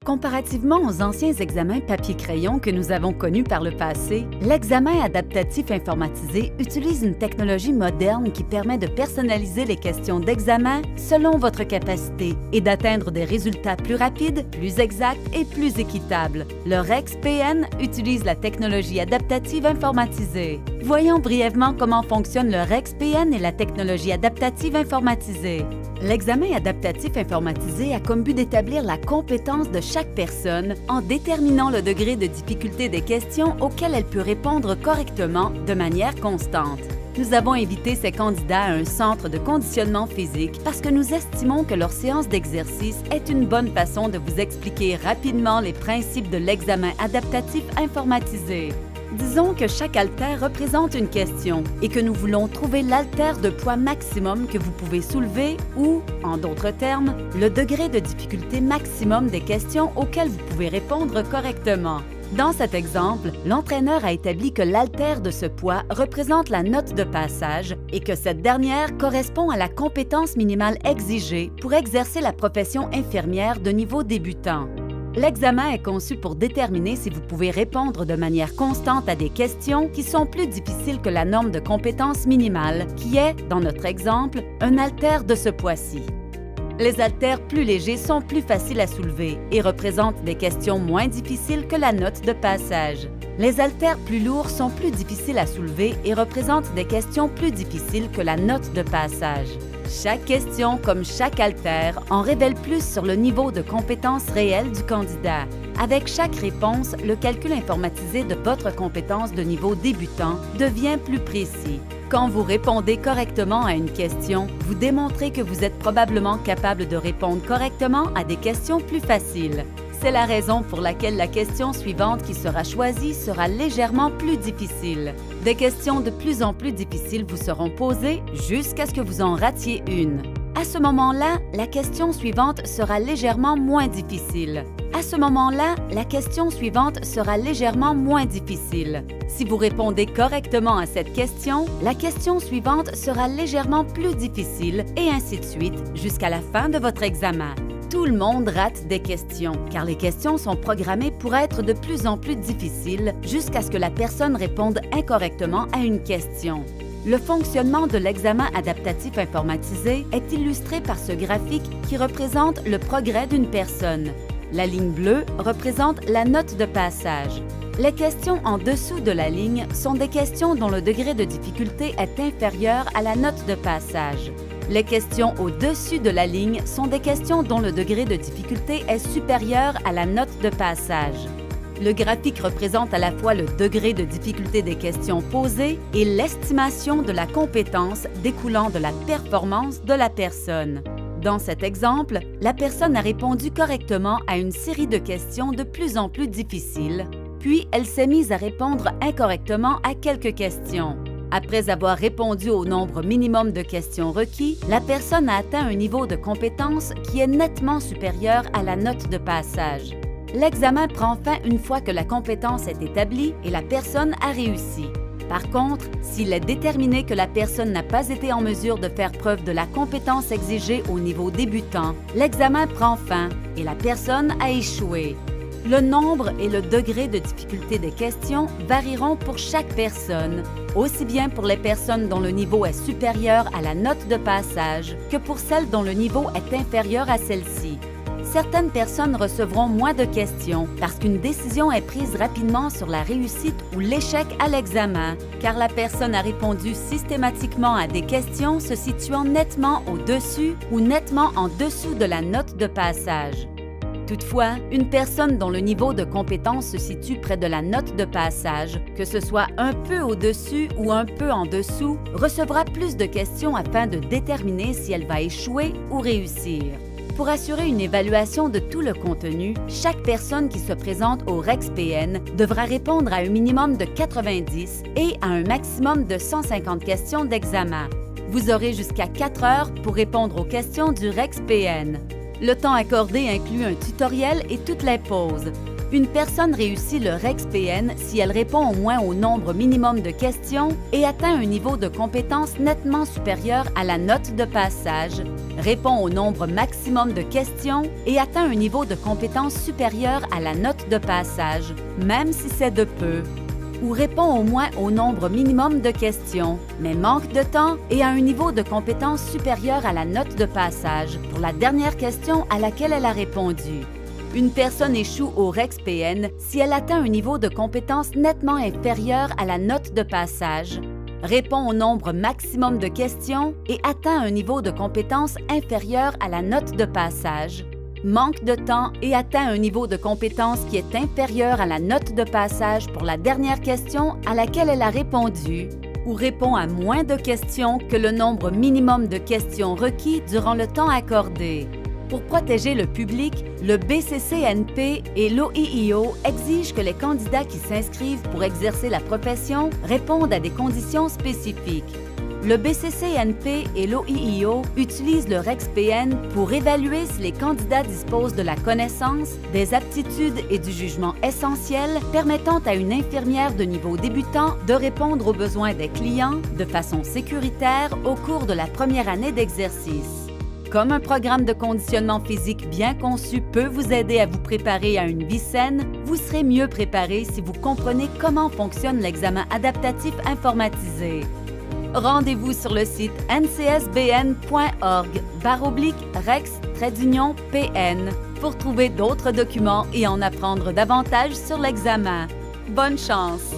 Comparativement aux anciens examens papier-crayon que nous avons connus par le passé, l'examen adaptatif informatisé utilise une technologie moderne qui permet de personnaliser les questions d'examen selon votre capacité et d'atteindre des résultats plus rapides, plus exacts et plus équitables. Le REX-PN utilise la technologie adaptative informatisée. Voyons brièvement comment fonctionne le REX-PN et la technologie adaptative informatisée. L'examen adaptatif informatisé a comme but d'établir la compétence de chaque personne en déterminant le degré de difficulté des questions auxquelles elle peut répondre correctement de manière constante. Nous avons invité ces candidats à un centre de conditionnement physique parce que nous estimons que leur séance d'exercice est une bonne façon de vous expliquer rapidement les principes de l'examen adaptatif informatisé. Disons que chaque haltère représente une question et que nous voulons trouver l'haltère de poids maximum que vous pouvez soulever ou, en d'autres termes, le degré de difficulté maximum des questions auxquelles vous pouvez répondre correctement. Dans cet exemple, l'entraîneur a établi que l'haltère de ce poids représente la note de passage et que cette dernière correspond à la compétence minimale exigée pour exercer la profession infirmière de niveau débutant. L'examen est conçu pour déterminer si vous pouvez répondre de manière constante à des questions qui sont plus difficiles que la norme de compétence minimale, qui est, dans notre exemple, un haltère de ce poids-ci. Les haltères plus légers sont plus faciles à soulever et représentent des questions moins difficiles que la note de passage. Les haltères plus lourds sont plus difficiles à soulever et représentent des questions plus difficiles que la note de passage. Chaque question, comme chaque haltère, en révèle plus sur le niveau de compétence réelle du candidat. Avec chaque réponse, le calcul informatisé de votre compétence de niveau débutant devient plus précis. Quand vous répondez correctement à une question, vous démontrez que vous êtes probablement capable de répondre correctement à des questions plus faciles. C'est la raison pour laquelle la question suivante qui sera choisie sera légèrement plus difficile. Des questions de plus en plus difficiles vous seront posées jusqu'à ce que vous en ratiez une. À ce moment-là, la question suivante sera légèrement moins difficile. À ce moment-là, la question suivante sera légèrement moins difficile. Si vous répondez correctement à cette question, la question suivante sera légèrement plus difficile et ainsi de suite jusqu'à la fin de votre examen. Tout le monde rate des questions, car les questions sont programmées pour être de plus en plus difficiles jusqu'à ce que la personne réponde incorrectement à une question. Le fonctionnement de l'examen adaptatif informatisé est illustré par ce graphique qui représente le progrès d'une personne. La ligne bleue représente la note de passage. Les questions en dessous de la ligne sont des questions dont le degré de difficulté est inférieur à la note de passage. Les questions au-dessus de la ligne sont des questions dont le degré de difficulté est supérieur à la note de passage. Le graphique représente à la fois le degré de difficulté des questions posées et l'estimation de la compétence découlant de la performance de la personne. Dans cet exemple, la personne a répondu correctement à une série de questions de plus en plus difficiles, puis elle s'est mise à répondre incorrectement à quelques questions. Après avoir répondu au nombre minimum de questions requis, la personne a atteint un niveau de compétence qui est nettement supérieur à la note de passage. L'examen prend fin une fois que la compétence est établie et la personne a réussi. Par contre, s'il est déterminé que la personne n'a pas été en mesure de faire preuve de la compétence exigée au niveau débutant, l'examen prend fin et la personne a échoué. Le nombre et le degré de difficulté des questions varieront pour chaque personne, aussi bien pour les personnes dont le niveau est supérieur à la note de passage que pour celles dont le niveau est inférieur à celle-ci. Certaines personnes recevront moins de questions parce qu'une décision est prise rapidement sur la réussite ou l'échec à l'examen, car la personne a répondu systématiquement à des questions se situant nettement au-dessus ou nettement en dessous de la note de passage. Toutefois, une personne dont le niveau de compétence se situe près de la note de passage, que ce soit un peu au-dessus ou un peu en dessous, recevra plus de questions afin de déterminer si elle va échouer ou réussir. Pour assurer une évaluation de tout le contenu, chaque personne qui se présente au REX-PN devra répondre à un minimum de 90 et à un maximum de 150 questions d'examen. Vous aurez jusqu'à 4 heures pour répondre aux questions du REX-PN. Le temps accordé inclut un tutoriel et toutes les pauses. Une personne réussit le REX-PN si elle répond au moins au nombre minimum de questions et atteint un niveau de compétence nettement supérieur à la note de passage, répond au nombre maximum de questions et atteint un niveau de compétence supérieur à la note de passage, même si c'est de peu, ou répond au moins au nombre minimum de questions, mais manque de temps et a un niveau de compétence supérieur à la note de passage pour la dernière question à laquelle elle a répondu. Une personne échoue au REX-PN si elle atteint un niveau de compétence nettement inférieur à la note de passage, répond au nombre maximum de questions et atteint un niveau de compétence inférieur à la note de passage, manque de temps et atteint un niveau de compétence qui est inférieur à la note de passage pour la dernière question à laquelle elle a répondu, ou répond à moins de questions que le nombre minimum de questions requis durant le temps accordé. Pour protéger le public, le BCCNP et l'OIIO exigent que les candidats qui s'inscrivent pour exercer la profession répondent à des conditions spécifiques. Le BCCNP et l'OIIO utilisent le REX-PN pour évaluer si les candidats disposent de la connaissance, des aptitudes et du jugement essentiel permettant à une infirmière de niveau débutant de répondre aux besoins des clients de façon sécuritaire au cours de la première année d'exercice. Comme un programme de conditionnement physique bien conçu peut vous aider à vous préparer à une vie saine, vous serez mieux préparé si vous comprenez comment fonctionne l'examen adaptatif informatisé. Rendez-vous sur le site ncsbn.org/rex-pn pour trouver d'autres documents et en apprendre davantage sur l'examen. Bonne chance!